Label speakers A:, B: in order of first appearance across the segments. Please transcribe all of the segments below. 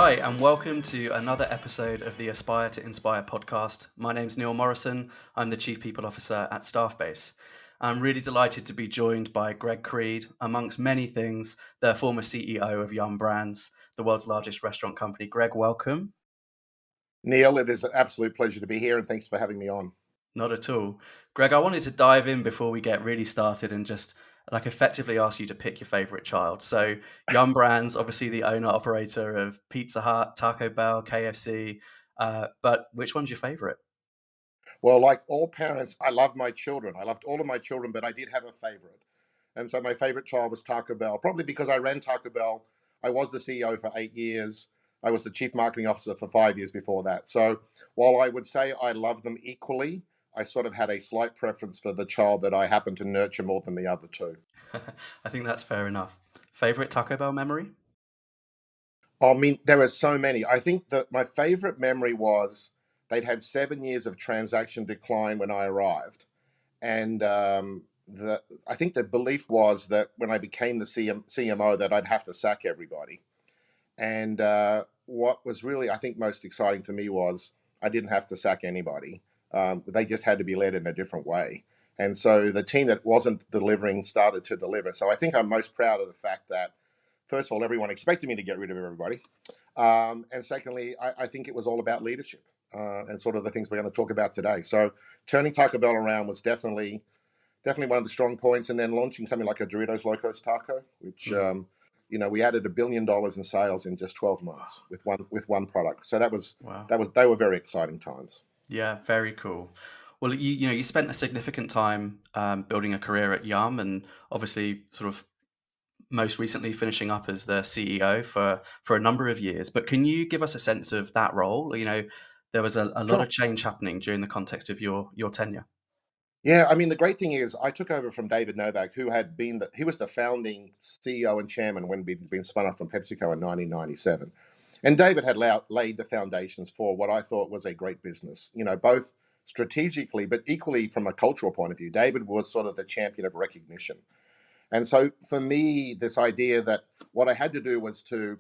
A: Hi, and welcome to another episode of the Aspire to Inspire podcast. My name's Neil Morrison. I'm the Chief People Officer at Staffbase. I'm really delighted to be joined by Greg R.E.D, amongst many things, the former CEO of Yum Brands, the world's largest restaurant company. Greg, welcome.
B: Neil, it is an absolute pleasure to be here, and thanks for having me on.
A: Not at all. Greg, I wanted to dive in before we get really started and just effectively ask you to pick your favorite child. So Yum Brands, obviously the owner operator of Pizza Hut, Taco Bell, KFC, but which one's your favorite?
B: Well, like all parents, I love my children. I loved all of my children, but I did have a favorite. And so my favorite child was Taco Bell, probably because I ran Taco Bell. I was the CEO for 8 years. I was the chief marketing officer for 5 years before that. So while I would say I love them equally, I sort of had a slight preference for the child that I happened to nurture more than the other two.
A: I think that's fair enough. Favorite Taco Bell memory?
B: I mean, there are so many. I think that my favorite memory was they'd had 7 years of transaction decline when I arrived. And I think the belief was that when I became the CMO that I'd have to sack everybody. And what was really, I think, most exciting for me was I didn't have to sack anybody. They just had to be led in a different way. And so the team that wasn't delivering started to deliver. So I think I'm most proud of the fact that, first of all, everyone expected me to get rid of everybody. And secondly, I think it was all about leadership and sort of the things we're going to talk about today. So turning Taco Bell around was definitely one of the strong points. And then launching something like a Doritos Locos Taco, which we added $1 billion in sales in just 12 months with one product. So
A: Wow.
B: they were very exciting times.
A: Yeah, very cool. Well, you spent a significant time building a career at Yum, and obviously, sort of most recently finishing up as the CEO for a number of years. But can you give us a sense of that role? There was a lot
B: Sure.
A: of change happening during the context of your tenure.
B: Yeah, I mean, the great thing is I took over from David Novak, who had been he was the founding CEO and chairman when we'd been spun off from PepsiCo in 1997. And David had laid the foundations for what I thought was a great business, both strategically, but equally from a cultural point of view. David was sort of the champion of recognition. And so for me, this idea that what I had to do was to,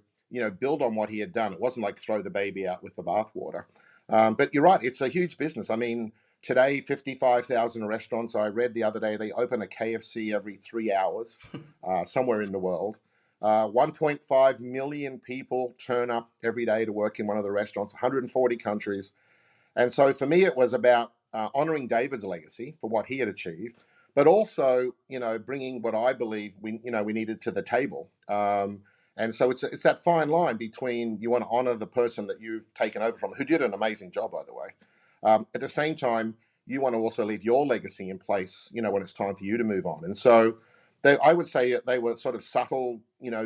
B: build on what he had done. It wasn't like throw the baby out with the bathwater. But you're right, it's a huge business. I mean, today, 55,000 restaurants. I read the other day they open a KFC every 3 hours somewhere in the world. 1.5 million people turn up every day to work in one of the restaurants, 140 countries. And so for me, it was about honoring David's legacy for what he had achieved, but also, bringing what I believe we needed to the table. And so it's that fine line between you want to honor the person that you've taken over from, who did an amazing job, by the way. At the same time, you want to also leave your legacy in place, when it's time for you to move on. And so I would say they were sort of subtle,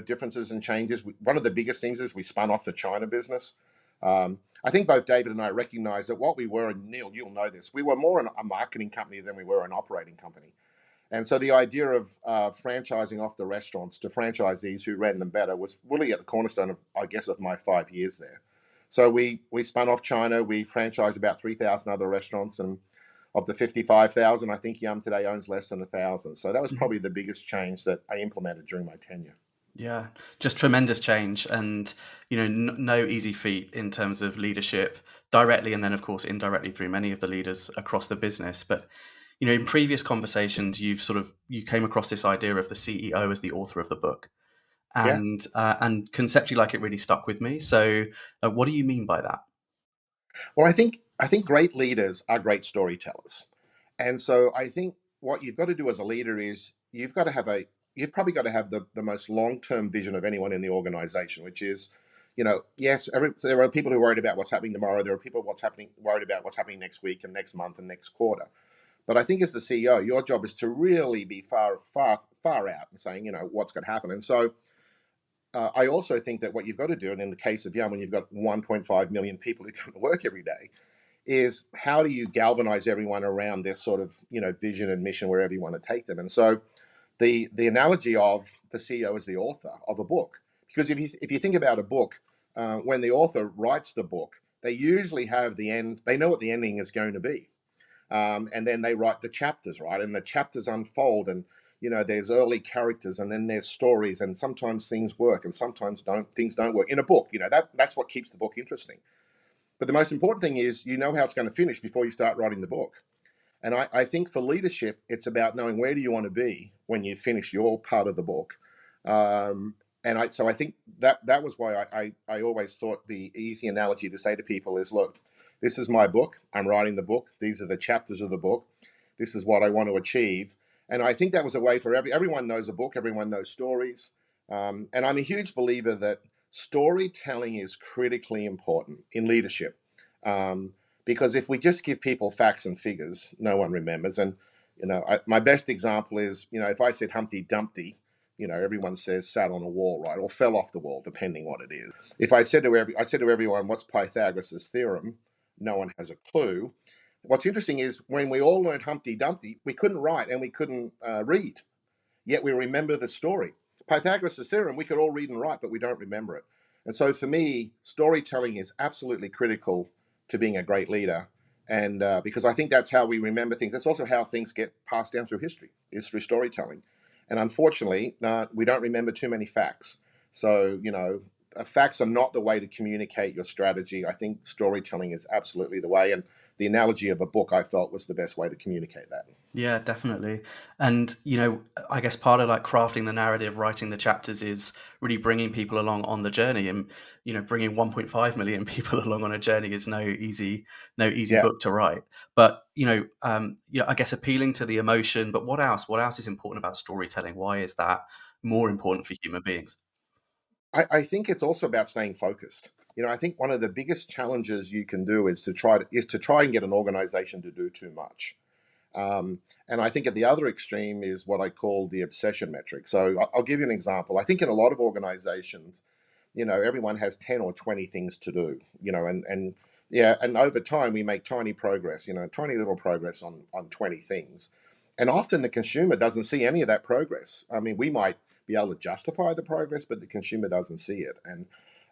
B: differences and changes. One of the biggest things is we spun off the China business. I think both David and I recognize that what we were, and Neil, you'll know this, we were more a marketing company than we were an operating company. And so the idea of franchising off the restaurants to franchisees who ran them better was really at the cornerstone of, I guess, of my 5 years there. So we spun off China. We franchised about 3,000 other restaurants, and of the 55,000, I think Yum today owns less than 1,000. So that was
A: Mhm.
B: probably the biggest change that I implemented during my tenure.
A: Yeah, just tremendous change, and no easy feat in terms of leadership directly, and then of course indirectly through many of the leaders across the business. But in previous conversations, you came across this idea of the CEO as the author of the book,
B: Yeah.
A: and conceptually, like, it really stuck with me. So, what do you mean by that?
B: Well, I think great leaders are great storytellers. And so I think what you've got to do as a leader is you've probably got to have the most long-term vision of anyone in the organization, which is, yes, there are people who are worried about what's happening tomorrow. There are people worried about what's happening next week and next month and next quarter. But I think as the CEO, your job is to really be far, far, far out and saying, what's going to happen. And so I also think that what you've got to do, and in the case of Yum, when you've got 1.5 million people who come to work every day, is how do you galvanize everyone around this sort of vision and mission wherever you want to take them. And so the analogy of the CEO as the author of a book, because if you think about a book, when the author writes the book, they usually have the end. They know what the ending is going to be, and then they write the chapters, right? And the chapters unfold, and there's early characters, and then there's stories, and sometimes things work and sometimes things don't work in a book. That's what keeps the book interesting. But the most important thing is how it's going to finish before you start writing the book. And I think for leadership, it's about knowing where do you want to be when you finish your part of the book. So I think that was why I always thought the easy analogy to say to people is, look, this is my book. I'm writing the book. These are the chapters of the book. This is what I want to achieve. And I think that was a way for everyone knows a book. Everyone knows stories. And I'm a huge believer that storytelling is critically important in leadership. Because if we just give people facts and figures, no one remembers. And, my best example is, if I said Humpty Dumpty, everyone says sat on a wall, right? Or fell off the wall, depending what it is. If I said to everyone, what's Pythagoras' theorem? No one has a clue. What's interesting is when we all learned Humpty Dumpty, we couldn't write and we couldn't read, yet we remember the story. Pythagoras' theorem, we could all read and write, but we don't remember it. And so for me, storytelling is absolutely critical to being a great leader. And because I think that's how we remember things. That's also how things get passed down through history, is through storytelling. And unfortunately, we don't remember too many facts. So, facts are not the way to communicate your strategy. I think storytelling is absolutely the way. And the analogy of a book, I felt, was the best way to communicate that.
A: Yeah, definitely. And, I guess part of like crafting the narrative, writing the chapters is really bringing people along on the journey. And, bringing 1.5 million people along on a journey is no easy
B: Yeah.
A: book to write. But, I guess appealing to the emotion. But what else? What else is important about storytelling? Why is that more important for human beings?
B: I think it's also about staying focused. I think one of the biggest challenges you can do is to try and get an organization to do too much. And I think at the other extreme is what I call the obsession metric. So I'll give you an example. I think in a lot of organizations, everyone has 10 or 20 things to do, and yeah, and over time we make tiny progress, tiny little progress on 20 things. And often the consumer doesn't see any of that progress. I mean, we might be able to justify the progress, but the consumer doesn't see it. And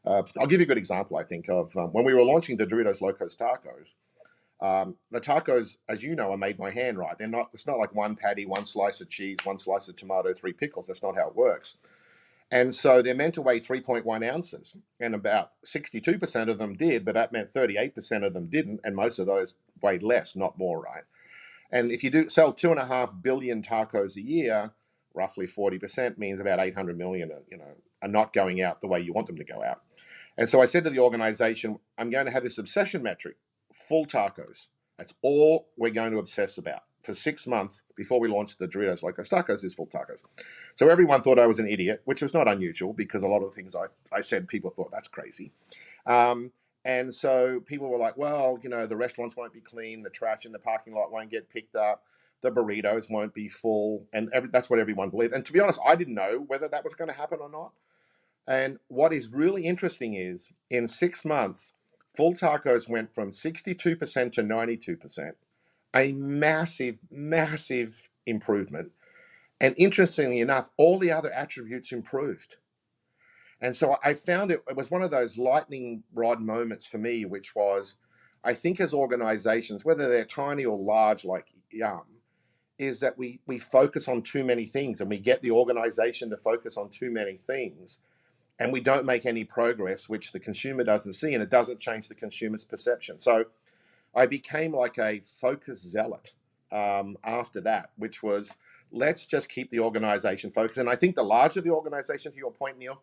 B: I'll give you a good example, I think, of when we were launching the Doritos Locos Tacos. The tacos, as you know, are made by hand, right? They're not. It's not like one patty, one slice of cheese, one slice of tomato, three pickles. That's not how it works. And so they're meant to weigh 3.1 ounces, and about 62% of them did, but that meant 38% of them didn't, and most of those weighed less, not more, right? And if you do sell 2.5 billion tacos a year, roughly 40% means about 800 million, are not going out the way you want them to go out. And so I said to the organization, I'm going to have this obsession metric, full tacos. That's all we're going to obsess about for 6 months before we launched the Doritos Locos Tacos is full tacos. So everyone thought I was an idiot, which was not unusual because a lot of the things I said, people thought that's crazy. And so people were like, well, the restaurants won't be clean, the trash in the parking lot won't get picked up, the burritos won't be full, and that's what everyone believed. And to be honest, I didn't know whether that was going to happen or not. And what is really interesting is in 6 months, full tacos went from 62% to 92%, a massive, massive improvement. And interestingly enough, all the other attributes improved. And so I found it was one of those lightning rod moments for me, which was, I think as organizations, whether they're tiny or large like Yum, is that we focus on too many things and we get the organization to focus on too many things and we don't make any progress, which the consumer doesn't see, and it doesn't change the consumer's perception. So I became like a focus zealot after that, which was, let's just keep the organization focused. And I think the larger the organization, to your point, Neil,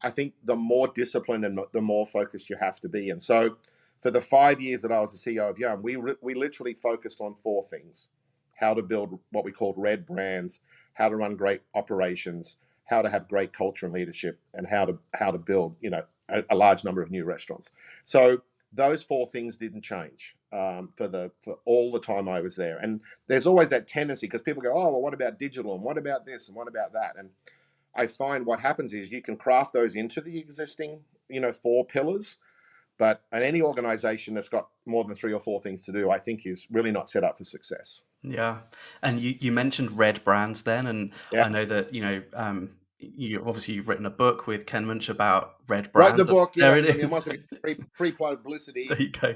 B: I think the more disciplined and the more focused you have to be. And so for the 5 years that I was the CEO of Yum, we literally focused on 4 things: how to build what we called R.E.D brands, how to run great operations, how to have great culture and leadership, and how to build a large number of new restaurants. So those 4 things didn't change for all the time I was there. And there's always that tendency because people go, oh, well, what about digital, and what about this, and what about that? And I find what happens is you can craft those into the existing 4 pillars, but any organization that's got more than 3 or 4 things to do, I think, is really not set up for success.
A: Yeah. And you mentioned red brands then, and
B: Yeah.
A: I know that, you've written a book with Ken Munch about red
B: Wrote the
A: brands.
B: book.
A: There
B: Yeah,
A: it
B: I mean, I
A: is.
B: might as well get free
A: There
B: publicity.
A: you go.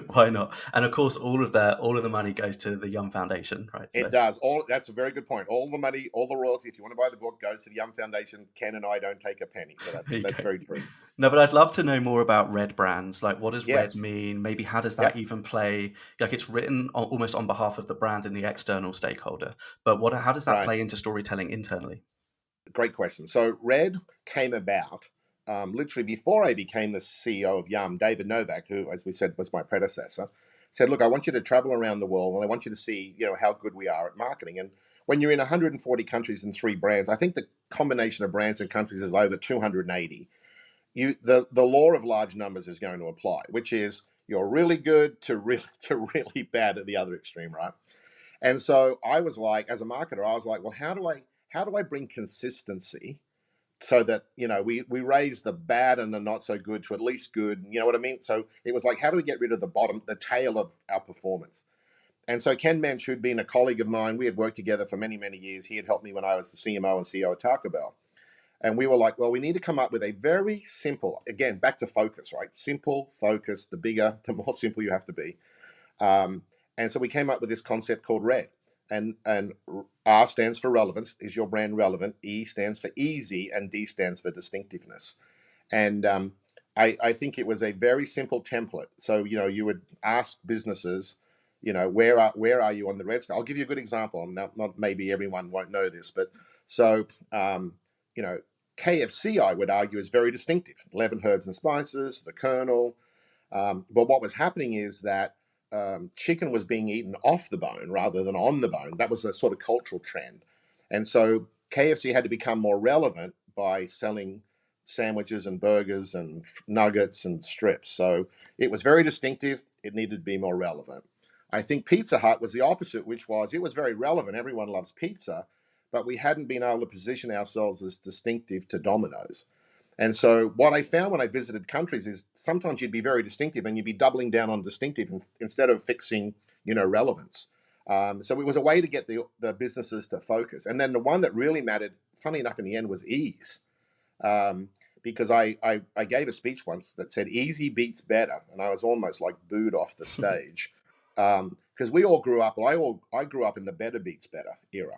A: Why not? And of course, all of the money goes to the Yum Foundation, right?
B: It
A: So
B: does. All that's a very good point. All the money, all the royalty, if you want to buy the book, goes to the Young Foundation. Ken and I don't take a penny, so
A: there you
B: that's
A: go.
B: very true.
A: No, but I'd love to know more about red brands. Like, what does red
B: Yes.
A: mean? Maybe how does that
B: Yep.
A: even play? Like, it's written almost on behalf of the brand and the external stakeholder. But how does that
B: Right.
A: play into storytelling internally?
B: Great question. So Red came about literally before I became the CEO of Yum. David Novak, who, as we said, was my predecessor, said, "Look, I want you to travel around the world, and I want you to see, how good we are at marketing." And when you're in 140 countries and 3 brands, I think the combination of brands and countries is over 280. The law of large numbers is going to apply, which is you're really good to really bad at the other extreme, right? And so I was like, as a marketer, I was like, well, how do I bring consistency so that we raise the bad and the not so good to at least good, you know what I mean? So it was like, how do we get rid of the tail of our performance? And so Ken Mensch, who'd been a colleague of mine, we had worked together for many, many years. He had helped me when I was the CMO and CEO of Taco Bell. And we were like, well, we need to come up with a very simple, again, back to focus, right? Simple, focus, the bigger, the more simple you have to be. Um, and so we came up with this concept called RED. And R stands for relevance. Is your brand relevant? E stands for easy, and D stands for distinctiveness. And I think it was a very simple template. So you would ask businesses, where are you on the red scale? I'll give you a good example. Not maybe everyone won't know this, but so you know KFC, I would argue, is very distinctive. 11 herbs and spices, the Colonel. But what was happening is that chicken was being eaten off the bone rather than on the bone. That was a sort of cultural trend. And so KFC had to become more relevant by selling sandwiches and burgers and nuggets and strips. So it was very distinctive. It needed to be more relevant. I think Pizza Hut was the opposite, which was it was very relevant. Everyone loves pizza, but we hadn't been able to position ourselves as distinctive to Domino's. And so what I found when I visited countries is sometimes you'd be very distinctive and you'd be doubling down on distinctive instead of fixing, relevance. So it was a way to get the businesses to focus. And then the one that really mattered, funny enough, in the end was ease. Um, because I gave a speech once that said easy beats better. And I was almost like booed off the stage. Because we all grew up, well, I grew up in the better beats better era.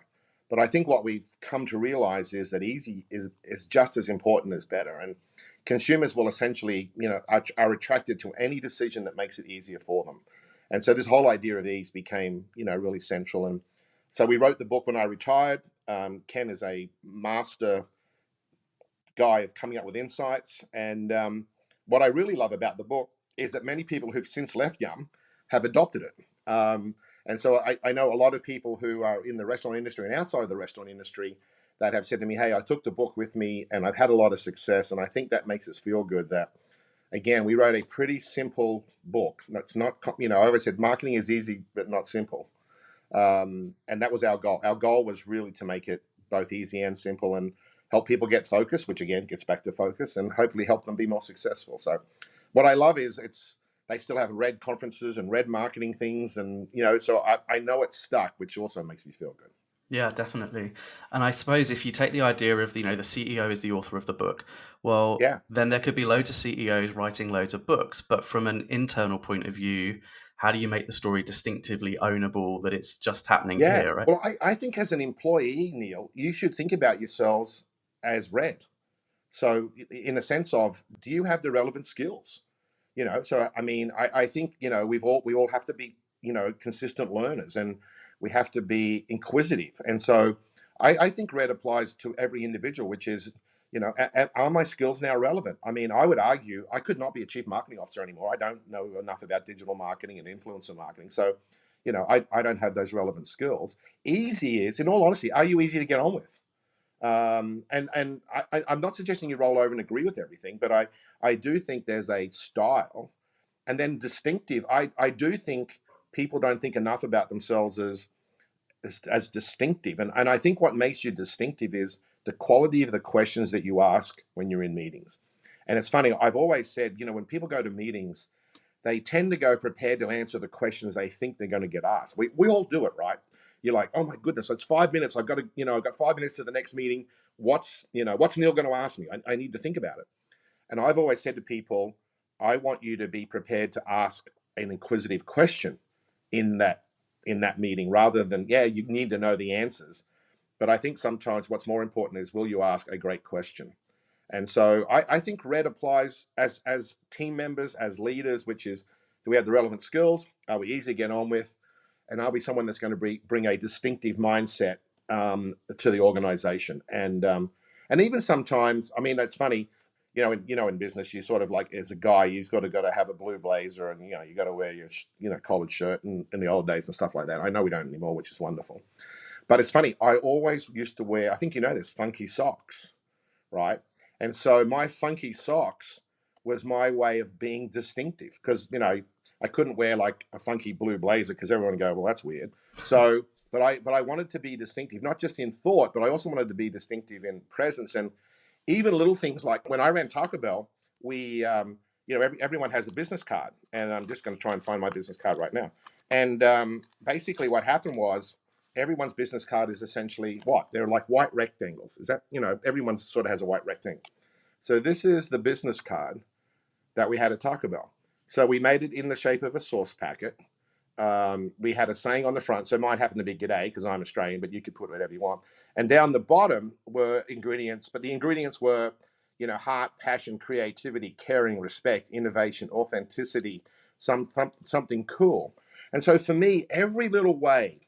B: But I think what we've come to realize is that easy is just as important as better. And consumers will essentially, are attracted to any decision that makes it easier for them. And so this whole idea of ease became, really central. And so we wrote the book when I retired. Ken is a master guy of coming up with insights. And what I really love about the book is that many people who've since left Yum have adopted it. And so I know a lot of people who are in the restaurant industry and outside of the restaurant industry that have said to me, hey, I took the book with me and I've had a lot of success. And I think that makes us feel good that, again, we wrote a pretty simple book. It's not, I always said marketing is easy, but not simple. And that was our goal. Our goal was really to make it both easy and simple and help people get focused, which again gets back to focus, and hopefully help them be more successful. So what I love is they still have red conferences and red marketing things, and so I know it's stuck, which also makes me feel good.
A: Yeah, definitely. And I suppose if you take the idea of, the CEO is the author of the book, well,
B: Yeah,
A: then there could be loads of CEOs writing loads of books. But from an internal point of view, how do you make the story distinctively ownable that it's just happening
B: yeah.
A: here, right?
B: Well, I think as an employee, Neil, you should think about yourselves as red. So in a sense of, do you have the relevant skills? So I mean, I think we all have to be consistent learners, and we have to be inquisitive. And so I think red applies to every individual, which is are my skills now relevant? I mean, I would argue I could not be a chief marketing officer anymore. I don't know enough about digital marketing and influencer marketing, so I don't have those relevant skills. Easy is, in all honesty, are you easy to get on with? And I'm not suggesting you roll over and agree with everything, but I do think there's a style, and then distinctive. I do think people don't think enough about themselves as distinctive, and I think what makes you distinctive is the quality of the questions that you ask when you're in meetings. And it's funny, I've always said, when people go to meetings, they tend to go prepared to answer the questions they think they're going to get asked. We all do it, right? you're like, oh my goodness, it's 5 minutes. I've got to, I've got 5 minutes to the next meeting. What's Neil going to ask me? I need to think about it. And I've always said to people, I want you to be prepared to ask an inquisitive question in that meeting, rather than, you need to know the answers. But I think sometimes what's more important is, will you ask a great question? And so I think R.E.D applies as team members, as leaders, which is, do we have the relevant skills? Are we easy to get on with? And are we someone that's going to bring a distinctive mindset to the organization? And even sometimes, I mean, that's funny, in business, you sort of like, as a guy, you've got to have a blue blazer, and you got to wear your collared shirt in the old days and stuff like that. I know we don't anymore, which is wonderful. But it's funny, I always used to wear, I think there's funky socks, right? And so my funky socks was my way of being distinctive, because I couldn't wear like a funky blue blazer because everyone would go, well, that's weird. So, but I wanted to be distinctive, not just in thought, but I also wanted to be distinctive in presence. And even little things like when I ran Taco Bell, we, everyone has a business card, and I'm just going to try and find my business card right now. And basically, what happened was, everyone's business card is essentially what? They're like white rectangles. Is that, everyone sort of has a white rectangle. So this is the business card that we had at Taco Bell. So we made it in the shape of a sauce packet. We had a saying on the front. So mine happened to be "G'day" because I'm Australian, but you could put whatever you want. And down the bottom were ingredients, but the ingredients were, heart, passion, creativity, caring, respect, innovation, authenticity, something cool. And so for me, every little way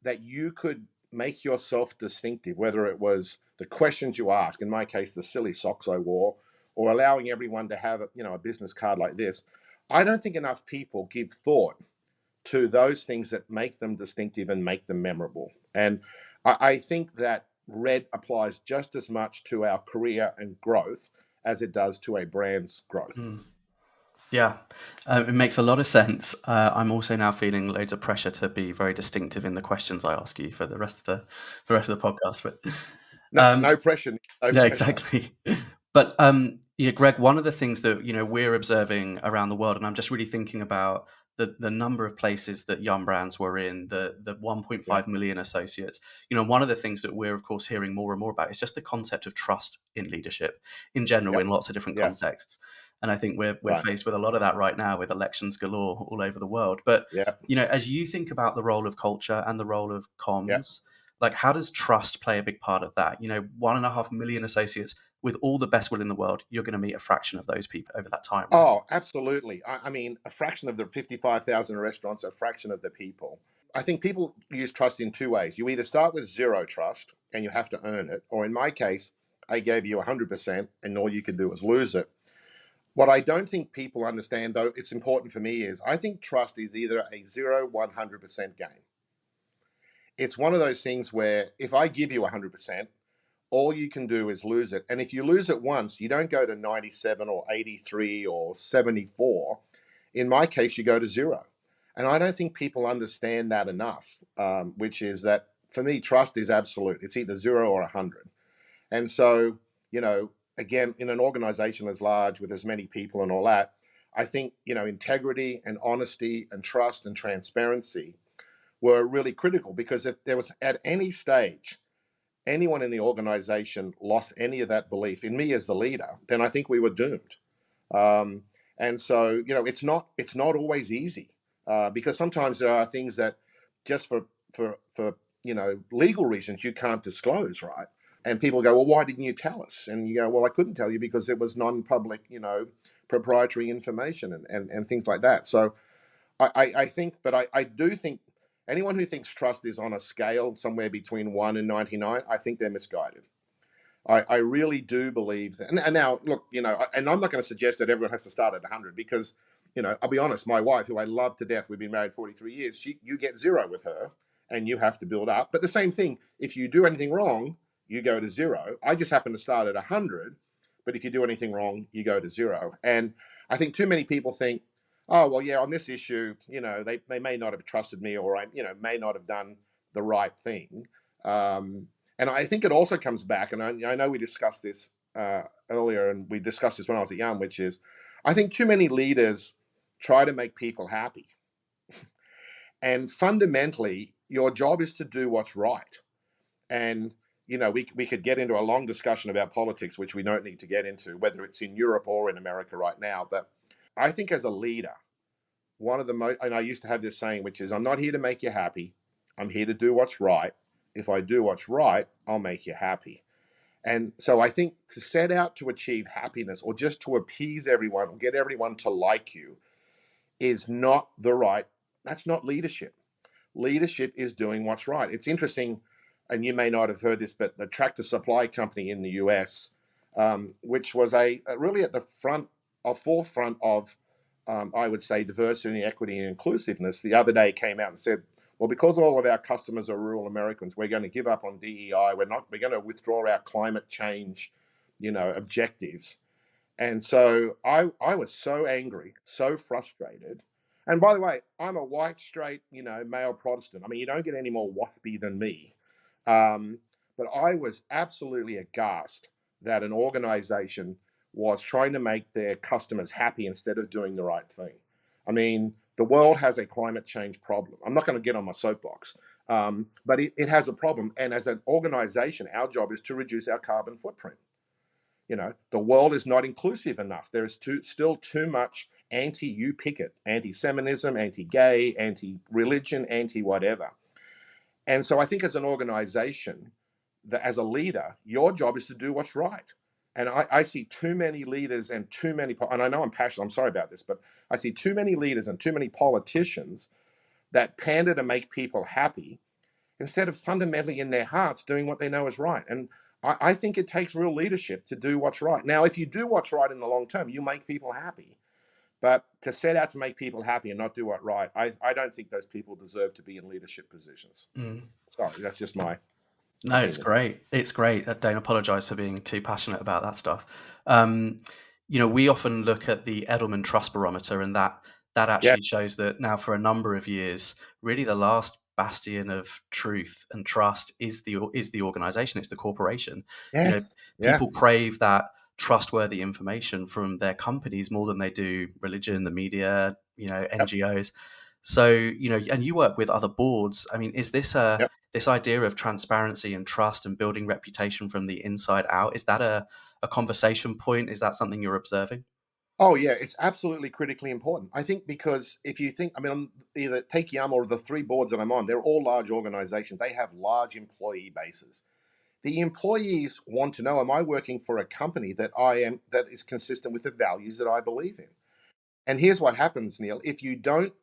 B: that you could make yourself distinctive, whether it was the questions you ask, in my case, the silly socks I wore, or allowing everyone to have a business card like this, I don't think enough people give thought to those things that make them distinctive and make them memorable. And I think that R.E.D applies just as much to our career and growth as it does to a brand's growth.
A: Yeah, it makes a lot of sense. I'm also now feeling loads of pressure to be very distinctive in the questions I ask you for the rest of the podcast. But
B: no pressure. No pressure.
A: Exactly. But Greg, one of the things that we're observing around the world, and I'm just really thinking about the number of places that Yum Brands were in, the 1.5 million associates. One of the things that we're of course hearing more and more about is just the concept of trust in leadership in general, in lots of different contexts. And I think we're faced with a lot of that right now, with elections galore all over the world. But as you think about the role of culture and the role of comms, like, how does trust play a big part of that? 1.5 million associates, with all the best will in the world, you're going to meet a fraction of those people over that time. Right?
B: Oh, absolutely. I mean, a fraction of the 55,000 restaurants, a fraction of the people. I think people use trust in two ways. You either start with zero trust and you have to earn it, or in my case, I gave you 100% and all you can do is lose it. What I don't think people understand, though, it's important for me, is I think trust is either a 0-100% game. It's one of those things where if I give you 100%, all you can do is lose it. And if you lose it once, you don't go to 97 or 83 or 74. In my case, you go to 0. And I don't think people understand that enough, which is that, for me, trust is absolute. It's either 0 or 100. And so, again, in an organization as large with as many people and all that, I think, integrity and honesty and trust and transparency were really critical, because if there was at any stage anyone in the organization lost any of that belief in me as the leader, then I think we were doomed. And so, it's not always easy, because sometimes there are things that just for legal reasons you can't disclose, right? And people go, well, why didn't you tell us? And you go, well, I couldn't tell you because it was non-public, proprietary information and things like that. So I think, but I do think anyone who thinks trust is on a scale somewhere between 1 and 99, I think they're misguided. I really do believe that. And now, look, and I'm not going to suggest that everyone has to start at 100, because, I'll be honest, my wife, who I love to death, we've been married 43 years, you get 0 with her and you have to build up. But the same thing, if you do anything wrong, you go to 0. I just happen to start at 100, but if you do anything wrong, you go to 0. And I think too many people think, oh, well, yeah, on this issue, they may not have trusted me, or I, may not have done the right thing. And I think it also comes back, and I know we discussed this earlier, and we discussed this when I was at Yum, which is, I think too many leaders try to make people happy. And fundamentally, your job is to do what's right. And, we could get into a long discussion about politics, which we don't need to get into, whether it's in Europe or in America right now. But I think as a leader, one of the most, and I used to have this saying, which is, I'm not here to make you happy. I'm here to do what's right. If I do what's right, I'll make you happy. And so I think to set out to achieve happiness or just to appease everyone or get everyone to like you is not that's not leadership. Leadership is doing what's right. It's interesting, and you may not have heard this, but the Tractor Supply Company in the US, which was really at the forefront of, I would say, diversity, equity, and inclusiveness, the other day came out and said, well, because all of our customers are rural Americans, we're going to give up on DEI. We're going to withdraw our climate change, objectives. And so I was so angry, so frustrated. And by the way, I'm a white, straight, male Protestant. I mean, you don't get any more waspy than me. But I was absolutely aghast that an organization was trying to make their customers happy instead of doing the right thing. I mean, the world has a climate change problem. I'm not going to get on my soapbox, but it has a problem. And as an organization, our job is to reduce our carbon footprint. The world is not inclusive enough. There is still too much you pick it, anti-Semitism, anti-gay, anti-religion, anti-whatever. And so I think as an organization, that as a leader, your job is to do what's right. And I see too many leaders and I know I'm passionate, I'm sorry about this, but I see too many leaders and too many politicians that pander to make people happy instead of fundamentally in their hearts doing what they know is right. And I think it takes real leadership to do what's right. Now, if you do what's right in the long term, you make people happy. But to set out to make people happy and not do what's right, I don't think those people deserve to be in leadership positions. Sorry, that's just my
A: No,
B: opinion.
A: it's great. It's great. Don't apologize for being too passionate about that stuff. We often look at the Edelman Trust Barometer, and that
B: Yeah.
A: actually shows that now for a number of years, really the last bastion of truth and trust is the organization. It's the corporation.
B: Yes. Yeah.
A: People crave that trustworthy information from their companies more than they do religion, the media,
B: Yep.
A: NGOs. So, and you work with other boards. I mean, is this
B: Yep.
A: this idea of transparency and trust and building reputation from the inside out, is that a conversation point? Is that something you're observing?
B: Oh, yeah, it's absolutely critically important. I think because if you think, I mean, either take Yum or the three boards that I'm on, they're all large organizations. They have large employee bases. The employees want to know, am I working for a company that is consistent with the values that I believe in? And here's what happens, Neil. If you don't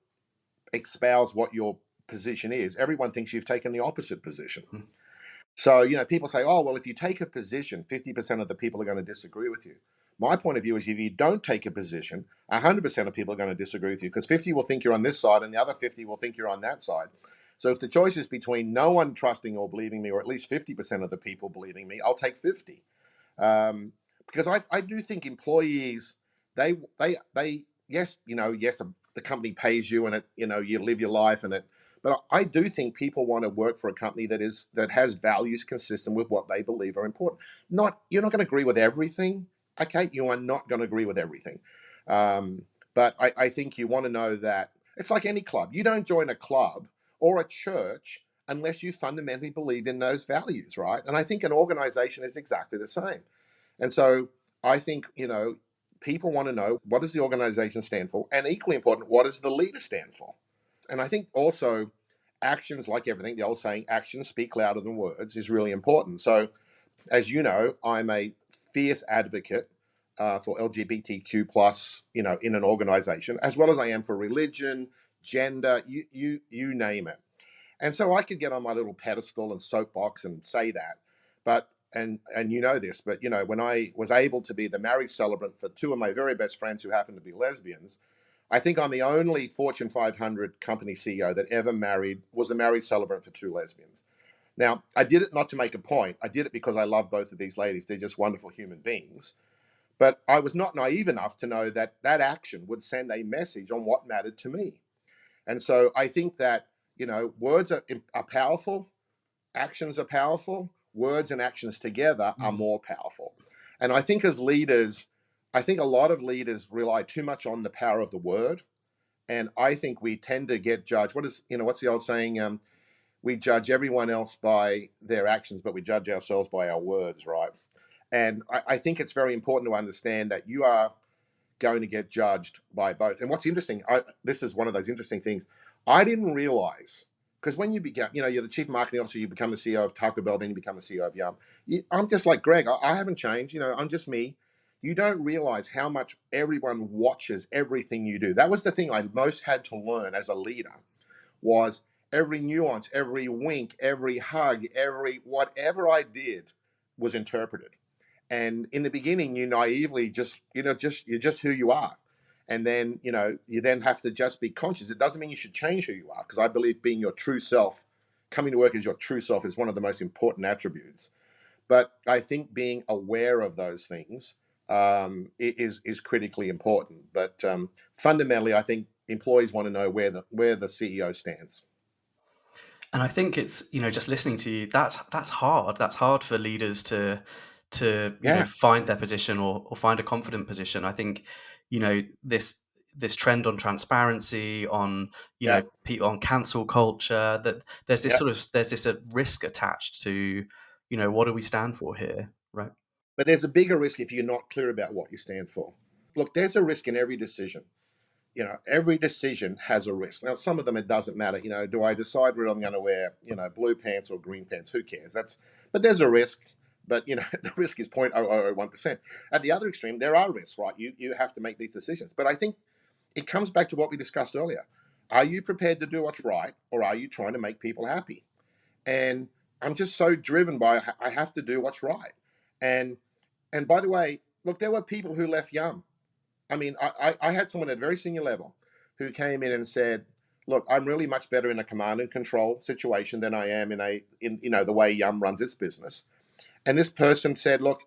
B: espouse what your position is, everyone thinks you've taken the opposite position.
A: Hmm.
B: So, people say, oh, well, if you take a position, 50% of the people are going to disagree with you. My point of view is if you don't take a position, 100% of people are going to disagree with you because 50 will think you're on this side and the other 50 will think you're on that side. So if the choice is between no one trusting or believing me or at least 50% of the people believing me, I'll take 50. Because I do think employees, they yes, the company pays you and it, you live your life and it, but I do think people want to work for a company that has values consistent with what they believe are important. You're not going to agree with everything. Okay, you are not going to agree with everything. But I think you want to know that it's like any club. You don't join a club or a church unless you fundamentally believe in those values, right? And I think an organization is exactly the same. And so I think, people want to know, what does the organization stand for? And equally important, what does the leader stand for? And I think also actions, like everything, the old saying, actions speak louder than words, is really important. So, as you know, I'm a fierce advocate for LGBTQ plus, in an organization, as well as I am for religion, gender, you name it. And so I could get on my little pedestal and soapbox and say that, but and you know this, but when I was able to be the marriage celebrant for two of my very best friends who happen to be lesbians, I think I'm the only Fortune 500 company CEO that ever was the marriage celebrant for two lesbians. Now, I did it not to make a point. I did it because I love both of these ladies. They're just wonderful human beings. But I was not naive enough to know that that action would send a message on what mattered to me. And so I think that, words are powerful, actions are powerful, words and actions together are more powerful. And I think as leaders, I think a lot of leaders rely too much on the power of the word. And I think we tend to get judged. What's the old saying? we judge everyone else by their actions, but we judge ourselves by our words, right? And I think it's very important to understand that you are going to get judged by both. And what's interesting, this is one of those interesting things. I didn't realize, because when you become, you're the chief marketing officer, you become the CEO of Taco Bell, then you become the CEO of Yum. I'm just like Greg. I haven't changed. I'm just me. You don't realize how much everyone watches everything you do. That was the thing I most had to learn as a leader, was every nuance, every wink, every hug, every whatever I did was interpreted. And in the beginning, you naively you're just who you are. And then, you then have to just be conscious. It doesn't mean you should change who you are, because I believe being your true self, coming to work as your true self, is one of the most important attributes. But I think being aware of those things is critically important. But fundamentally, I think employees want to know where the CEO stands.
A: And I think it's, just listening to you, that's hard. That's hard for leaders to
B: Yeah,
A: find their position, or find a confident position. I think, this trend on transparency, on,
B: yeah,
A: on cancel culture, that there's this
B: yeah.
A: risk attached to, what do we stand for here, right?
B: But there's a bigger risk if you're not clear about what you stand for. Look, there's a risk in every decision. Every decision has a risk. Now, some of them it doesn't matter. Do I decide whether I'm going to wear, blue pants or green pants? Who cares? But there's a risk. But the risk is 0.0001%. At the other extreme, there are risks, right? You have to make these decisions. But I think it comes back to what we discussed earlier. Are you prepared to do what's right, or are you trying to make people happy? And I'm just so driven by I have to do what's right. And and by the way, look, there were people who left Yum. I mean, I had someone at a very senior level who came in and said, "Look, I'm really much better in a command and control situation than I am in the way Yum runs its business." And this person said, "Look,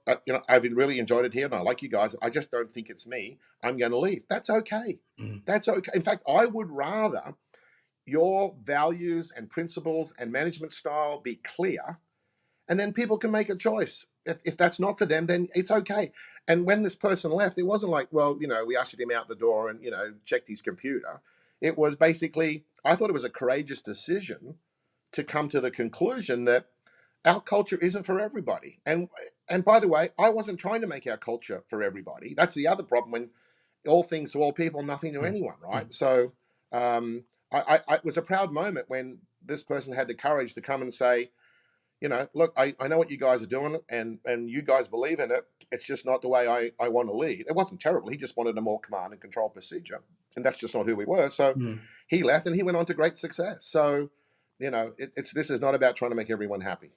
B: I've really enjoyed it here, and I like you guys. I just don't think it's me. I'm going to leave." That's okay.
A: Mm.
B: That's okay. In fact, I would rather your values and principles and management style be clear, and then people can make a choice. If that's not for them, then it's okay. And when this person left, it wasn't like, well, we ushered him out the door and checked his computer. It was basically, I thought it was a courageous decision to come to the conclusion that our culture isn't for everybody. And by the way, I wasn't trying to make our culture for everybody. That's the other problem, when all things to all people, nothing to
A: Mm.
B: anyone, right?
A: Mm.
B: So it was a proud moment when this person had the courage to come and say, look, I know what you guys are doing, and you guys believe in it. It's just not the way I want to lead. It wasn't terrible. He just wanted a more command and control procedure, and that's just not who we were. So
A: Mm.
B: he left, and he went on to great success. So, this is not about trying to make everyone happy.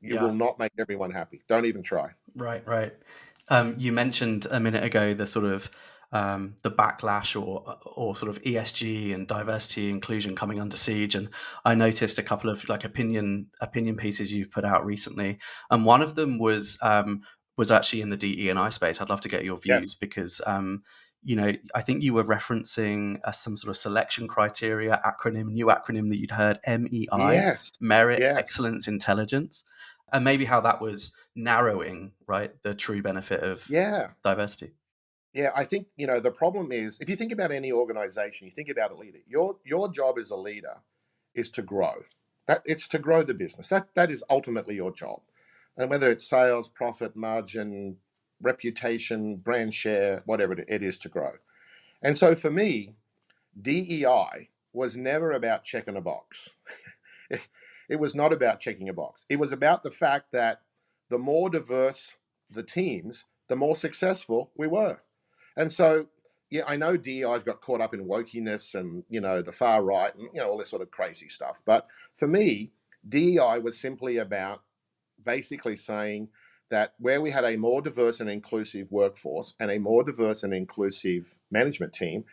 B: You
A: Yeah.
B: will not make everyone happy. Don't even try.
A: Right, right. You mentioned a minute ago the sort of the backlash, or sort of ESG and diversity inclusion coming under siege, and I noticed a couple of like opinion pieces you've put out recently, and one of them was actually in the DE&I space. I'd love to get your
B: Yes,
A: views, because I think you were referencing some sort of selection criteria new acronym that you'd heard, MEI,
B: yes,
A: merit,
B: yes,
A: excellence, intelligence, and maybe how that was narrowing, right, the true benefit of
B: yeah.
A: diversity.
B: Yeah, I think the problem is, if you think about any organization, you think about a leader. Your job as a leader is to grow. It's to grow the business. That is ultimately your job, and whether it's sales, profit, margin, reputation, brand share, whatever it is, to grow. And so for me, DEI was never about checking a box. It was not about checking a box. It was about the fact that the more diverse the teams, the more successful we were. And so, yeah, I know DEI's got caught up in wokeness and the far right and all this sort of crazy stuff. But for me, DEI was simply about basically saying that where we had a more diverse and inclusive workforce and a more diverse and inclusive management team,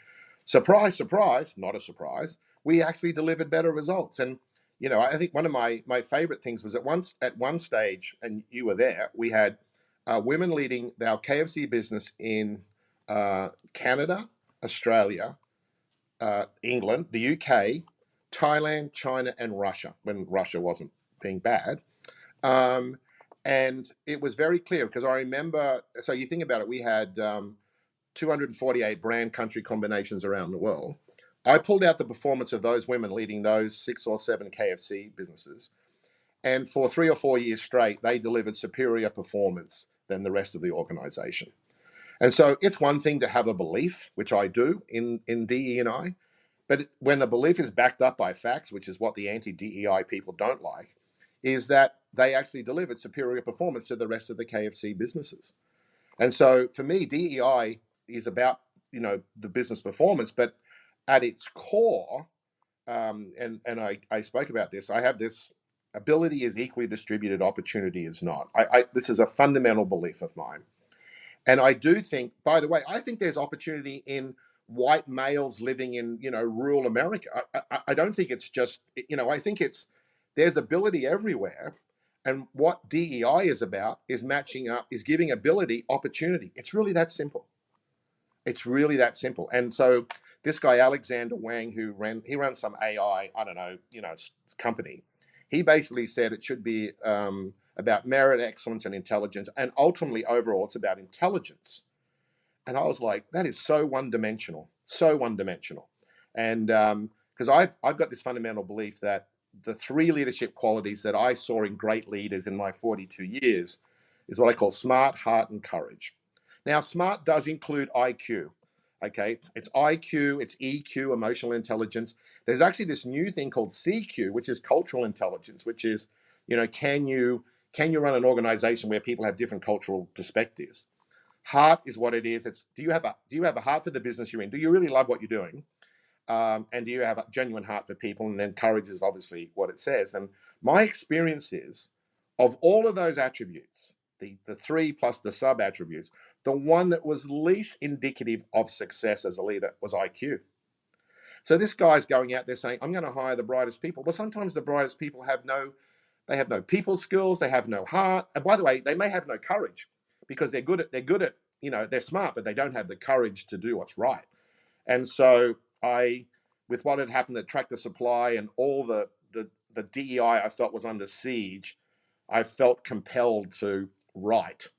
B: surprise, surprise, not a surprise, we actually delivered better results. And I think one of my favorite things was at one stage, and you were there, we had women leading our KFC business in Canada, Australia, England, the UK, Thailand, China, and Russia, when Russia wasn't being bad. Um, and it was very clear, because I remember, so you think about it, we had 248 brand country combinations around the world. I pulled out the performance of those women leading those 6 or 7 KFC businesses. And for 3 or 4 years straight, they delivered superior performance than the rest of the organization. And so it's one thing to have a belief, which I do in DE&I, but when a belief is backed up by facts, which is what the anti-DEI people don't like, is that they actually delivered superior performance to the rest of the KFC businesses. And so for me, DEI is about, the business performance, but at its core, and I spoke about this, I have this: ability is equally distributed, opportunity is not. This is a fundamental belief of mine. And I do think, by the way, I think there's opportunity in white males living in, rural America. I don't think it's just, I think there's ability everywhere. And what DEI is about is matching up, is giving ability opportunity. It's really that simple. It's really that simple. And so this guy, Alexander Wang, he runs some AI, I don't know, company. He basically said it should be about merit, excellence, and intelligence. And ultimately, overall, it's about intelligence. And I was like, that is so one-dimensional, so one-dimensional. And because I've got this fundamental belief that the 3 leadership qualities that I saw in great leaders in my 42 years is what I call smart, heart, and courage. Now, smart does include IQ. Okay, it's IQ, it's EQ, emotional intelligence. There's actually this new thing called CQ, which is cultural intelligence, which is, can you run an organization where people have different cultural perspectives? Heart is what it is. It's do you have a heart for the business you're in? Do you really love what you're doing? And do you have a genuine heart for people? And then courage is obviously what it says. And my experience is, of all of those attributes, the 3 plus the sub attributes, the one that was least indicative of success as a leader was IQ. So this guy's going out there saying, I'm going to hire the brightest people. Well, sometimes the brightest people have no people skills, they have no heart. And by the way, they may have no courage because they're good at, they're smart, but they don't have the courage to do what's right. And so with what had happened at Tractor Supply and all the DEI I felt was under siege, I felt compelled to write,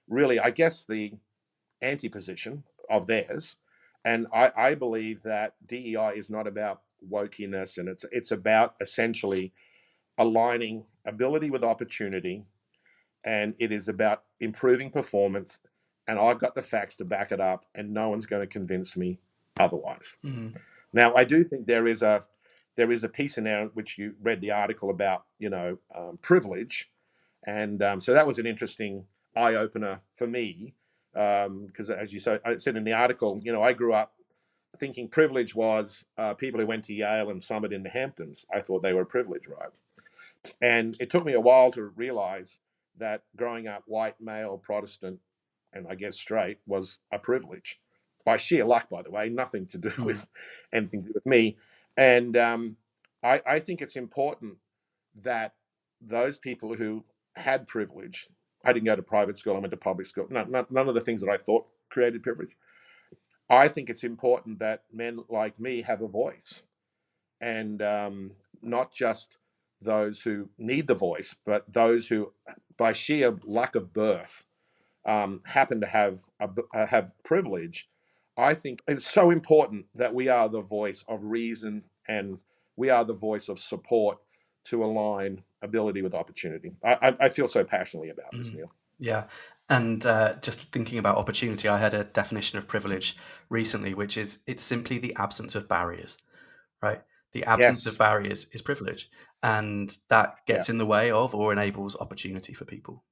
B: really, I guess, the anti-position of theirs. And I believe that DEI is not about wokeness, and it's about essentially aligning ability with opportunity, and it is about improving performance. And I've got the facts to back it up, and no one's going to convince me otherwise.
A: Mm-hmm.
B: Now, I do think there is a piece in there which you read the article about, privilege, and so that was an interesting eye opener for me, because as you said, I said in the article, I grew up thinking privilege was people who went to Yale and Summit in the Hamptons. I thought they were privileged, right? And it took me a while to realize that growing up white, male, Protestant, and I guess straight was a privilege by sheer luck, by the way, nothing to do with anything to do with me. And I think it's important that those people who had privilege, I didn't go to private school, I went to public school, none of the things that I thought created privilege. I think it's important that men like me have a voice, and not just those who need the voice, but those who, by sheer luck of birth, happen to have privilege. I think it's so important that we are the voice of reason, and we are the voice of support to align ability with opportunity. I feel so passionately about this, Neil.
A: Yeah. And just thinking about opportunity, I had a definition of privilege recently, which is it's simply the absence of barriers, right? The absence of barriers is privilege, and that gets in the way of or enables opportunity for people.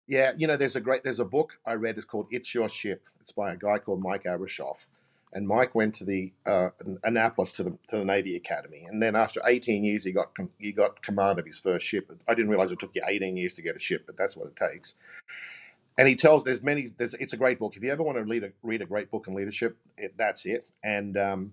B: Yeah, there's a book I read. It's called "It's Your Ship." It's by a guy called Mike Abrashoff, and Mike went to the Annapolis to the Navy Academy, and then after 18 years, he got command of his first ship. I didn't realize it took you 18 years to get a ship, but that's what it takes. And he tells it's a great book. If you ever want to read a great book on leadership, that's it. And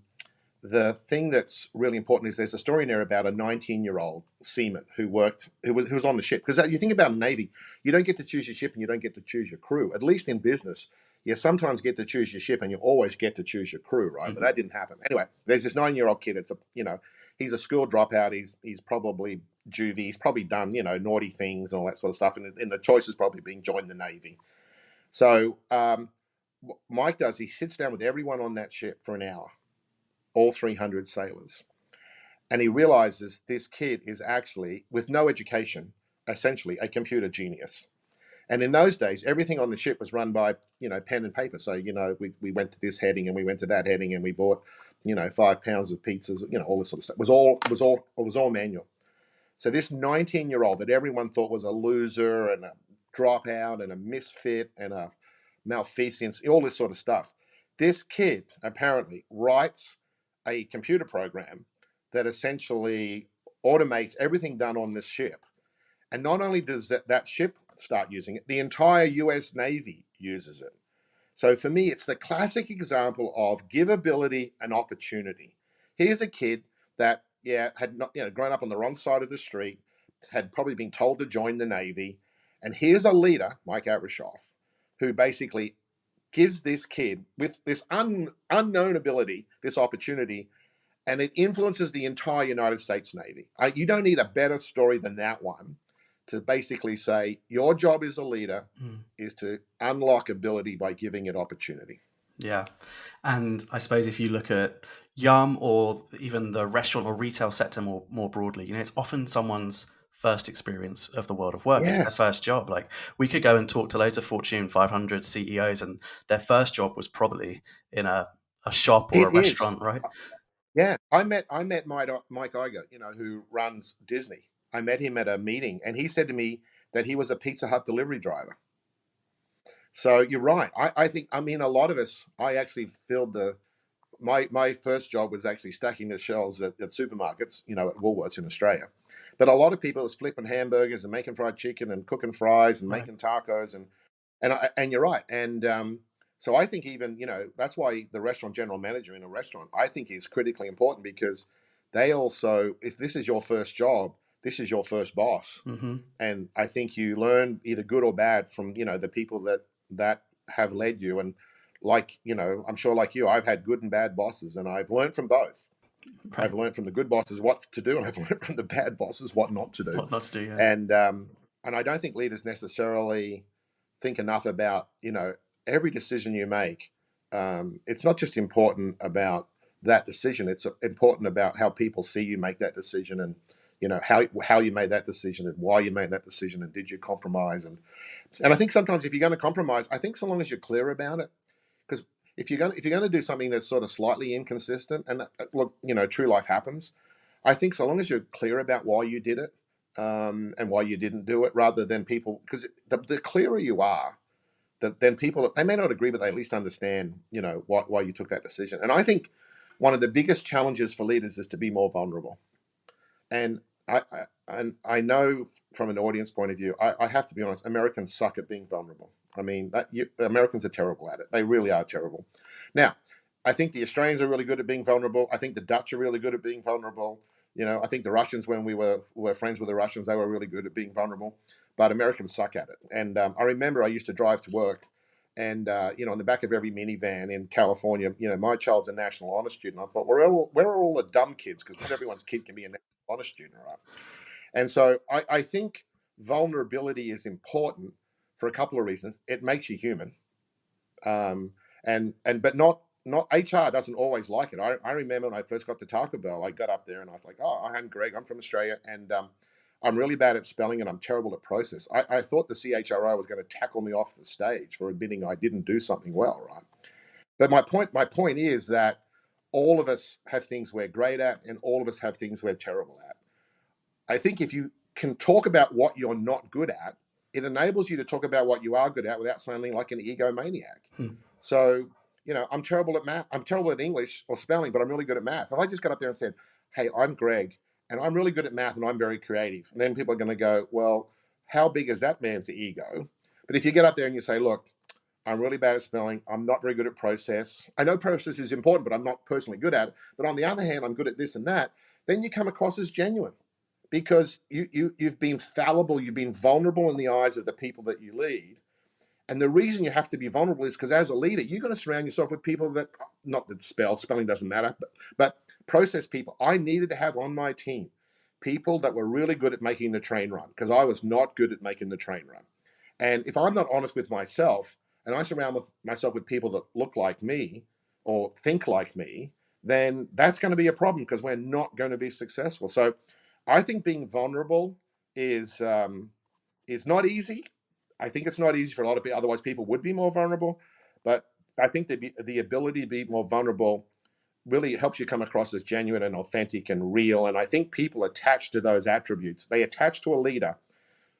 B: the thing that's really important is there's a story in there about a 19-year-old seaman who was on the ship. Because you think about Navy, you don't get to choose your ship and you don't get to choose your crew. At least in business, you sometimes get to choose your ship and you always get to choose your crew, right? Mm-hmm. But that didn't happen. Anyway, there's this 9-year-old kid. He's a school dropout. He's probably juvie. He's probably done, naughty things and all that sort of stuff. And the choice is probably being joined the Navy. So Mike he sits down with everyone on that ship for an hour. all 300 sailors. And he realizes this kid is actually, with no education, essentially a computer genius. And in those days, everything on the ship was run by, pen and paper. So, we went to this heading and we went to that heading and we bought, 5 pounds of pizzas, all this sort of stuff. It was all manual. So this 19-year-old that everyone thought was a loser and a dropout and a misfit and a malfeasance, all this sort of stuff. This kid apparently writes a computer program that essentially automates everything done on this ship. And not only does that ship start using it, the entire US Navy uses it. So for me, it's the classic example of giveability and opportunity. Here's a kid that, had not, grown up on the wrong side of the street, had probably been told to join the Navy. And here's a leader, Mike Abrashoff, who basically gives this kid with this unknown ability, this opportunity, and it influences the entire United States Navy. You don't need a better story than that one to basically say your job as a leader is to unlock ability by giving it opportunity.
A: Yeah. And I suppose if you look at Yum or even the restaurant or retail sector more broadly, it's often someone's first experience of the world of work. It's their first job. Like, we could go and talk to loads of Fortune 500 CEOs and their first job was probably in a shop or a restaurant, right?
B: Yeah. I met Mike Iger, who runs Disney. I met him at a meeting and he said to me that he was a Pizza Hut delivery driver. So you're right. I think, a lot of us, I actually filled my first job was actually stacking the shelves at supermarkets, at Woolworths in Australia. But a lot of people was flipping hamburgers and making fried chicken and cooking fries and making tacos and you're right. And so I think even, that's why the restaurant general manager in a restaurant, I think is critically important because they also, if this is your first job, this is your first boss.
A: Mm-hmm.
B: And I think you learn either good or bad from, the people that have led you. And I'm sure like you, I've had good and bad bosses and I've learned from both. Right. I've learned from the good bosses what to do and I've learned from the bad bosses what not to do.
A: What not to do, yeah.
B: And I don't think leaders necessarily think enough about, every decision you make. It's not just important about that decision. It's important about how people see you make that decision and, how you made that decision and why you made that decision and did you compromise. And I think sometimes if you're going to compromise, I think so long as you're clear about it, because if you're going to do something that's sort of slightly inconsistent, and look, true life happens. I think so long as you're clear about why you did it and why you didn't do it, rather than people, because the clearer you are, then people, they may not agree, but they at least understand, why you took that decision. And I think one of the biggest challenges for leaders is to be more vulnerable. And I know from an audience point of view, I have to be honest, Americans suck at being vulnerable. Americans are terrible at it. They really are terrible. Now, I think the Australians are really good at being vulnerable. I think the Dutch are really good at being vulnerable. I think the Russians, when we were friends with the Russians, they were really good at being vulnerable. But Americans suck at it. And I remember I used to drive to work and, in the back of every minivan in California, my child's a National Honor Student. I thought, where are all the dumb kids? Because not everyone's kid can be a National Honor Student, right? And so I think vulnerability is important for a couple of reasons. It makes you human. But not HR doesn't always like it. I remember when I first got to Taco Bell, I got up there and I was like, I'm Greg, I'm from Australia, and I'm really bad at spelling and I'm terrible at process. I thought the CHRO was going to tackle me off the stage for admitting I didn't do something well, right? But my point is that all of us have things we're great at and all of us have things we're terrible at. I think if you can talk about what you're not good at, it enables you to talk about what you are good at without sounding like an egomaniac. So, I'm terrible at math. I'm terrible at English or spelling, but I'm really good at math. If I just got up there and said, hey, I'm Greg, and I'm really good at math and I'm very creative, and then people are going to go, well, how big is that man's ego? But if you get up there and you say, look, I'm really bad at spelling. I'm not very good at process. I know process is important, but I'm not personally good at it. But on the other hand, I'm good at this and that. Then you come across as genuine because you've been fallible. You've been vulnerable in the eyes of the people that you lead. And the reason you have to be vulnerable is because as a leader, you've got to surround yourself with people that, not that spelling doesn't matter, but process people. I needed to have on my team people that were really good at making the train run because I was not good at making the train run. And if I'm not honest with myself and I surround myself with people that look like me or think like me, then that's going to be a problem because we're not going to be successful. So I think being vulnerable is not easy. I think it's not easy for a lot of people. Otherwise, people would be more vulnerable. But I think the ability to be more vulnerable really helps you come across as genuine and authentic and real. And I think people attach to those attributes. They attach to a leader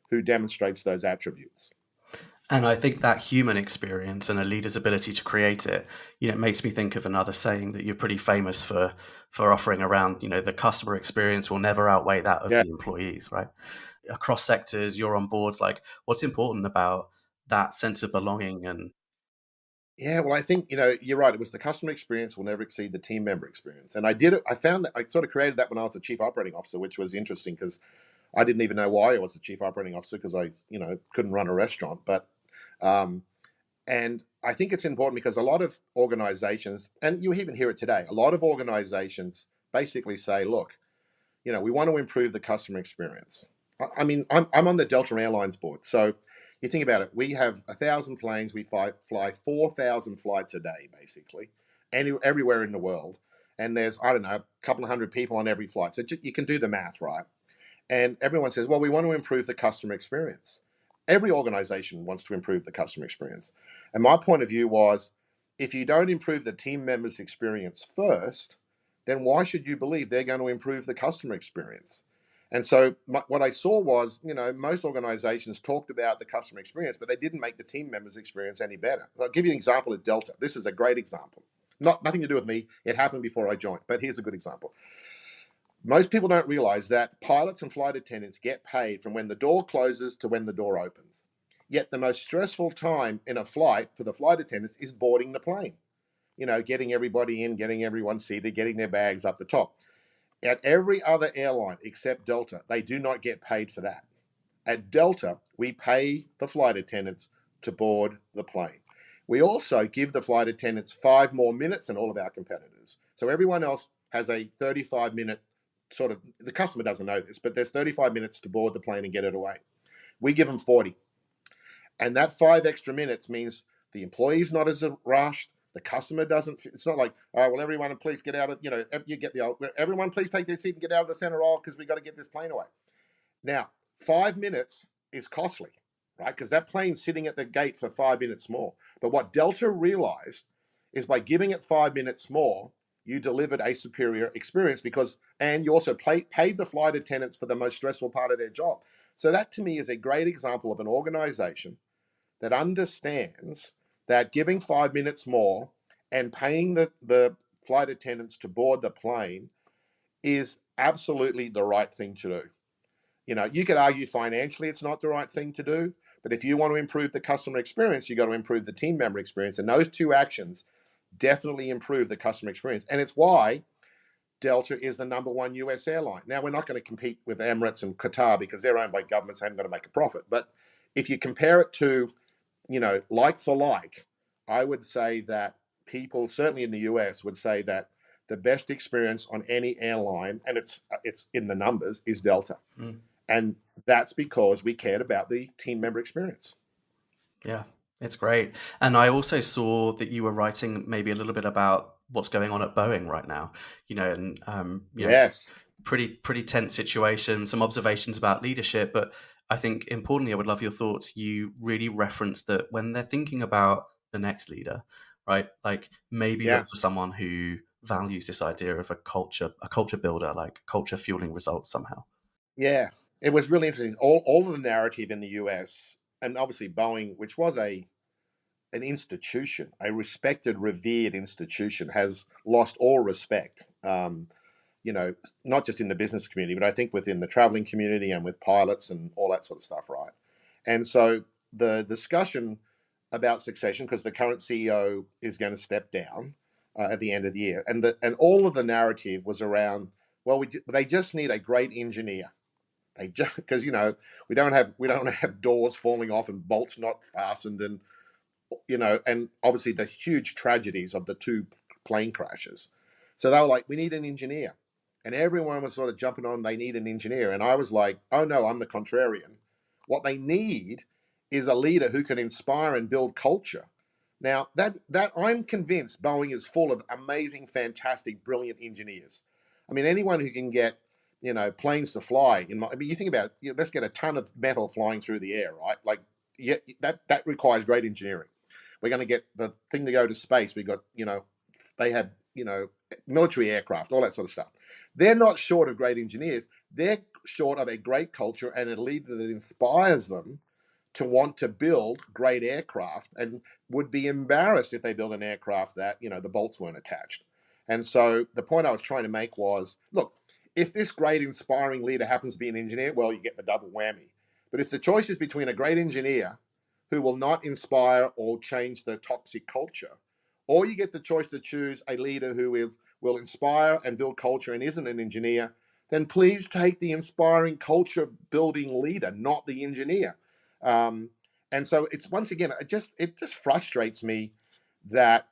B: who demonstrates those attributes.
A: And I think that human experience and a leader's ability to create it, it makes me think of another saying that you're pretty famous for offering around, the customer experience will never outweigh that of
B: Yeah.
A: the employees, right? Across sectors, you're on boards. Like, what's important about that sense of belonging? And
B: Yeah, well, I think you're right. It was the customer experience will never exceed the team member experience, and I did it. I found that I sort of created that when I was the chief operating officer, which was interesting because I didn't even know why I was the chief operating officer because I couldn't run a restaurant. But um, and I think it's important because a lot of organizations, and you even hear it today, a lot of organizations basically say, look, we want to improve the customer experience. I mean, I'm on the Delta Airlines board. So you think about it, we have 1,000 planes, we fly 4,000 flights a day, basically, everywhere in the world. And there's, I don't know, a couple of hundred people on every flight. So you can do the math, right? And everyone says, well, we want to improve the customer experience. Every organization wants to improve the customer experience. And my point of view was, if you don't improve the team members' experience first, then why should you believe they're going to improve the customer experience? And so what I saw was, most organizations talked about the customer experience, but they didn't make the team members' experience any better. So I'll give you an example of Delta. This is a great example. Nothing to do with me. It happened before I joined, but here's a good example. Most people don't realize that pilots and flight attendants get paid from when the door closes to when the door opens. Yet the most stressful time in a flight for the flight attendants is boarding the plane. Getting everybody in, getting everyone seated, getting their bags up the top. At every other airline except Delta, they do not get paid for that. At Delta, we pay the flight attendants to board the plane. We also give the flight attendants 5 more minutes than all of our competitors. So everyone else has a 35-minute sort of, the customer doesn't know this, but there's 35 minutes to board the plane and get it away. We give them 40. And that 5 extra minutes means the employee's not as rushed. The customer doesn't. It's not like, oh, well, everyone, please get out of. You get everyone, please take their seat and get out of the center aisle because we got to get this plane away. Now, 5 minutes is costly, right? Because that plane's sitting at the gate for 5 minutes more. But what Delta realized is by giving it 5 minutes more, you delivered a superior experience and you also paid the flight attendants for the most stressful part of their job. So that to me is a great example of an organization that understands that giving 5 minutes more and paying the flight attendants to board the plane is absolutely the right thing to do. You could argue financially it's not the right thing to do, but if you want to improve the customer experience, you got to improve the team member experience. And those two actions definitely improve the customer experience. And it's why Delta is the number 1 US airline. Now, we're not going to compete with Emirates and Qatar because they're owned by governments and haven't got to make a profit. But if you compare it to, like for like, I would say that people, certainly in the US, would say that the best experience on any airline, and it's in the numbers, is Delta.
A: mm,
B: And that's because we cared about the team member experience.
A: yeah, it's great. And I also saw that you were writing maybe a little bit about what's going on at Boeing right now. And
B: Yes.
A: pretty tense situation. Some observations about leadership, but I think importantly, I would love your thoughts. You really referenced that when they're thinking about the next leader, right? Like maybe
B: Yeah.
A: look for someone who values this idea of a culture builder, like culture fueling results somehow.
B: Yeah. It was really interesting. All of the narrative in the US, and obviously Boeing, which was an institution, a respected, revered institution, has lost all respect. Not just in the business community, but I think within the traveling community and with pilots and all that sort of stuff, right? And so the discussion about succession, because the current CEO is going to step down at the end of the year, and all of the narrative was around, well, they just need a great engineer. They just because we don't have doors falling off and bolts not fastened, and and obviously the huge tragedies of the 2 plane crashes. So they were like, we need an engineer. And everyone was sort of jumping on, they need an engineer. And I was like, oh no, I'm the contrarian. What they need is a leader who can inspire and build culture, Now, that I'm convinced Boeing is full of amazing, fantastic, brilliant engineers. I mean, anyone who can get, planes to fly. I mean, you think about it, let's get a ton of metal flying through the air, right? Like, yeah, that requires great engineering. We're going to get the thing to go to space. We got, they have, military aircraft, all that sort of stuff. They're not short of great engineers. They're short of a great culture and a leader that inspires them to want to build great aircraft, and would be embarrassed if they build an aircraft that, the bolts weren't attached. And so the point I was trying to make was, look, if this great inspiring leader happens to be an engineer, well, you get the double whammy. But if the choice is between a great engineer who will not inspire or change the toxic culture, or you get the choice to choose a leader who will inspire and build culture and isn't an engineer, then please take the inspiring culture building leader, not the engineer. Um, and so it's, once again, it just frustrates me that,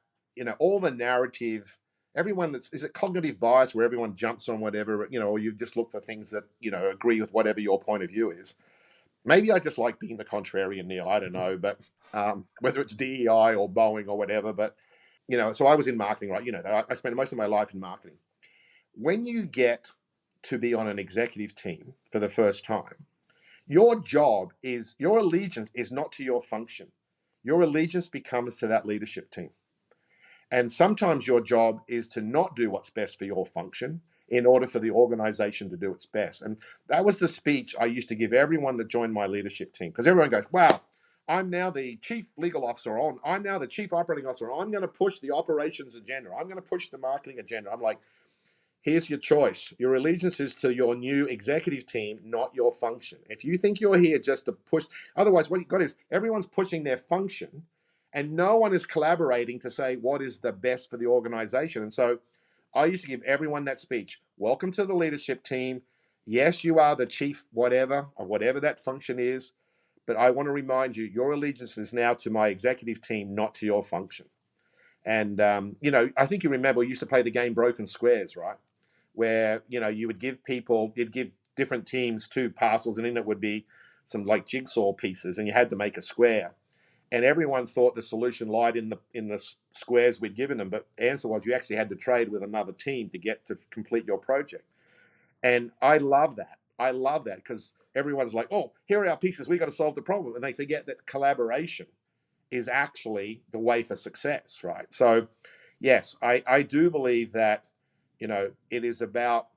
B: all the narrative, everyone is it cognitive bias where everyone jumps on whatever, or you just look for things that, agree with whatever your point of view is. Maybe I just like being the contrarian, Neil. I don't know, but whether it's DEI or Boeing or whatever, but so I was in marketing, right? That I spent most of my life in marketing. When you get to be on an executive team for the first time, your allegiance is not to your function. Your allegiance becomes to that leadership team. And sometimes your job is to not do what's best for your function in order for the organization to do its best. And that was the speech I used to give everyone that joined my leadership team, because everyone goes, wow, I'm now the chief legal officer on, I'm now the chief operating officer. I'm going to push the operations agenda. I'm going to push the marketing agenda. I'm like, here's your choice. Your allegiance is to your new executive team, not your function. If you think you're here just to push, otherwise what you've got is everyone's pushing their function and no one is collaborating to say what is the best for the organization. And so I used to give everyone that speech. Welcome to the leadership team. Yes, you are the chief whatever, or whatever that function is. But I want to remind you, your allegiance is now to my executive team, not to your function. And, I think you remember we used to play the game Broken Squares, right? Where, you'd give different teams two parcels, and in it would be some like jigsaw pieces, and you had to make a square. And everyone thought the solution lied in the squares we'd given them, but the answer was you actually had to trade with another team to get to complete your project. And I love that. I love that because everyone's like, oh, here are our pieces. We've got to solve the problem. And they forget that collaboration is actually the way for success, right? So, yes, I do believe that, it is about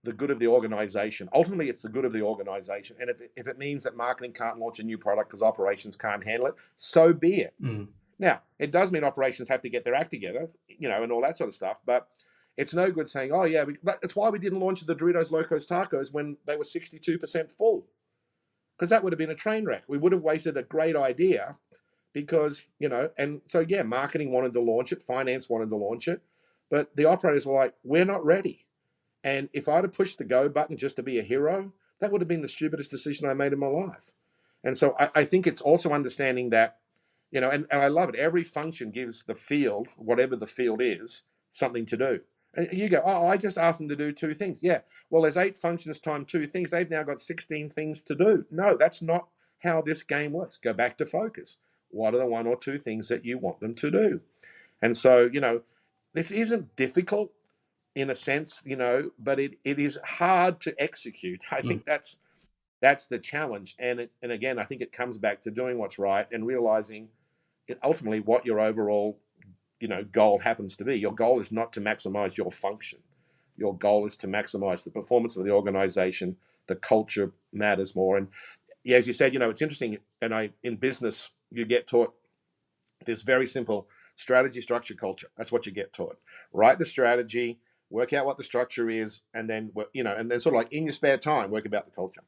B: the good of the organization. Ultimately, it's the good of the organization. And if it means that marketing can't launch a new product because operations can't handle it, so be it.
A: Mm.
B: Now, it does mean operations have to get their act together, and all that sort of stuff. But it's no good saying, oh, yeah, that's why we didn't launch the Doritos Locos Tacos when they were 62% full, because that would have been a train wreck. We would have wasted a great idea because, and so, yeah, marketing wanted to launch it, finance wanted to launch it, but the operators were like, we're not ready. And if I'd have pushed the go button just to be a hero, that would have been the stupidest decision I made in my life. And so I think it's also understanding that, and I love it. Every function gives the field, whatever the field is, something to do. And you go, oh, I just asked them to do two things. Yeah, well, there's 8 functions times 2 things. They've now got 16 things to do. No, that's not how this game works. Go back to focus. What are the 1 or 2 things that you want them to do? And so, this isn't difficult in a sense, but it is hard to execute. I think that's the challenge. And again, I think it comes back to doing what's right and realizing ultimately what your overall, goal happens to be. Your goal is not to maximize your function. Your goal is to maximize the performance of the organization. The culture matters more. And as you said, it's interesting. And in business, you get taught this very simple strategy, structure, culture. That's what you get taught. Write the strategy, work out what the structure is, and then, and then sort of like in your spare time, work about the culture.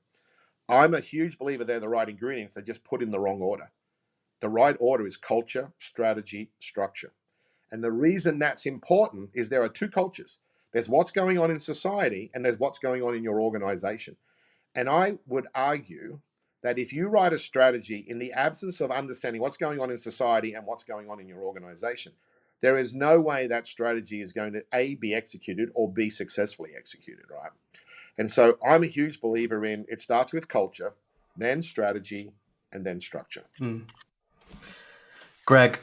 B: I'm a huge believer they're the right ingredients. They're just put in the wrong order. The right order is culture, strategy, structure. And the reason that's important is there are 2 cultures. There's what's going on in society and there's what's going on in your organization. And I would argue that if you write a strategy in the absence of understanding what's going on in society and what's going on in your organization, there is no way that strategy is going to A, be executed, or B, successfully executed, right? And so I'm a huge believer in it starts with culture, then strategy, and then structure.
A: Mm. Greg,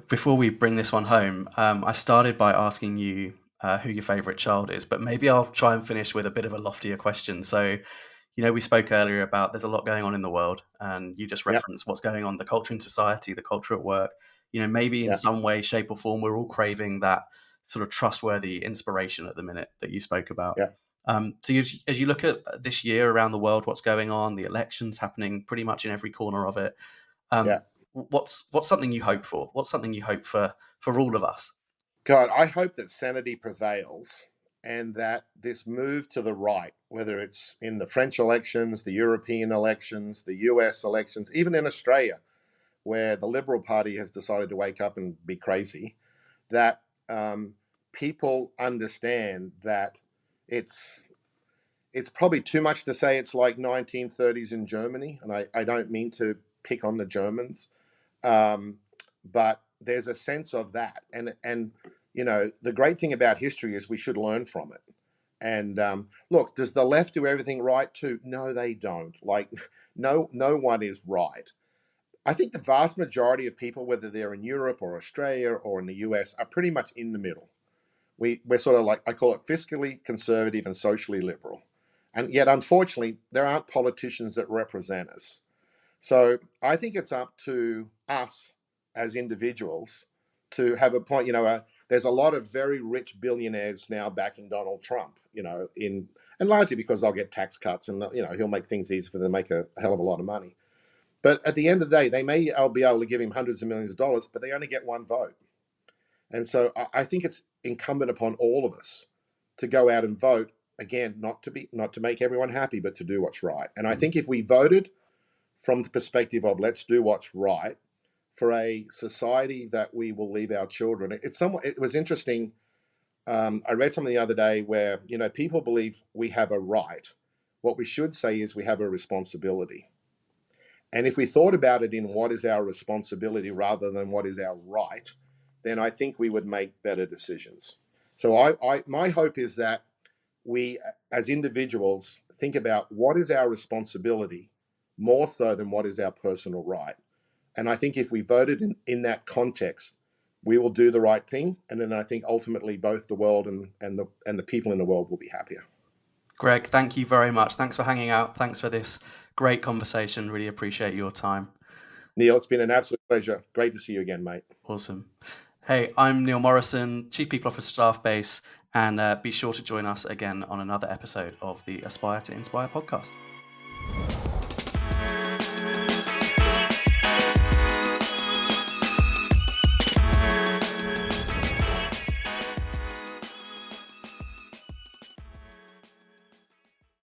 A: before we bring this one home, I started by asking you who your favorite child is, but maybe I'll try and finish with a bit of a loftier question. So, we spoke earlier about there's a lot going on in the world, and you just
B: Yeah,
A: referenced what's going on, the culture in society, the culture at work. Maybe in
B: yeah,
A: some way, shape, or form, we're all craving that sort of trustworthy inspiration at the minute that you spoke about.
B: yeah,
A: So as you look at this year around the world, what's going on, the elections happening pretty much in every corner of it.
B: yeah.
A: What's something you hope for? What's something you hope for all of us?
B: God, I hope that sanity prevails and that this move to the right, whether it's in the French elections, the European elections, the US elections, even in Australia, where the Liberal Party has decided to wake up and be crazy, that people understand that it's it's probably too much to say it's like 1930s in Germany, and I don't mean to pick on the Germans, um, but there's a sense of that, and the great thing about history is we should learn from it. And look, does the left do everything right too? No, they don't. Like, no one is right. I think the vast majority of people, whether they're in Europe or Australia or in the US, are pretty much in the middle. We're sort of like, I call it fiscally conservative and socially liberal. And yet, unfortunately, there aren't politicians that represent us. So I think it's up to us as individuals to have a point. There's a lot of very rich billionaires now backing Donald Trump. And largely because they'll get tax cuts, and he'll make things easy for them to make a hell of a lot of money. But at the end of the day, they may be able to give him hundreds of millions of dollars, but they only get one vote. And so I think it's incumbent upon all of us to go out and vote again, not to make everyone happy, but to do what's right. And I think if we voted from the perspective of let's do what's right for a society that we will leave our children, it was interesting. I read something the other day where people believe we have a right. What we should say is we have a responsibility. And if we thought about it in what is our responsibility rather than what is our right, then I think we would make better decisions. So my hope is that we, as individuals, think about what is our responsibility more so than what is our personal right. And I think if we voted in that context, we will do the right thing. And then I think ultimately both the world and the people in the world will be happier.
A: Greg, thank you very much. Thanks for hanging out. Thanks for this great conversation. Really appreciate your time.
B: Neil, it's been an absolute pleasure. Great to see you again, mate.
A: Awesome. Hey, I'm Neil Morrison, Chief People Officer Staffbase, and be sure to join us again on another episode of the Aspire to Inspire podcast.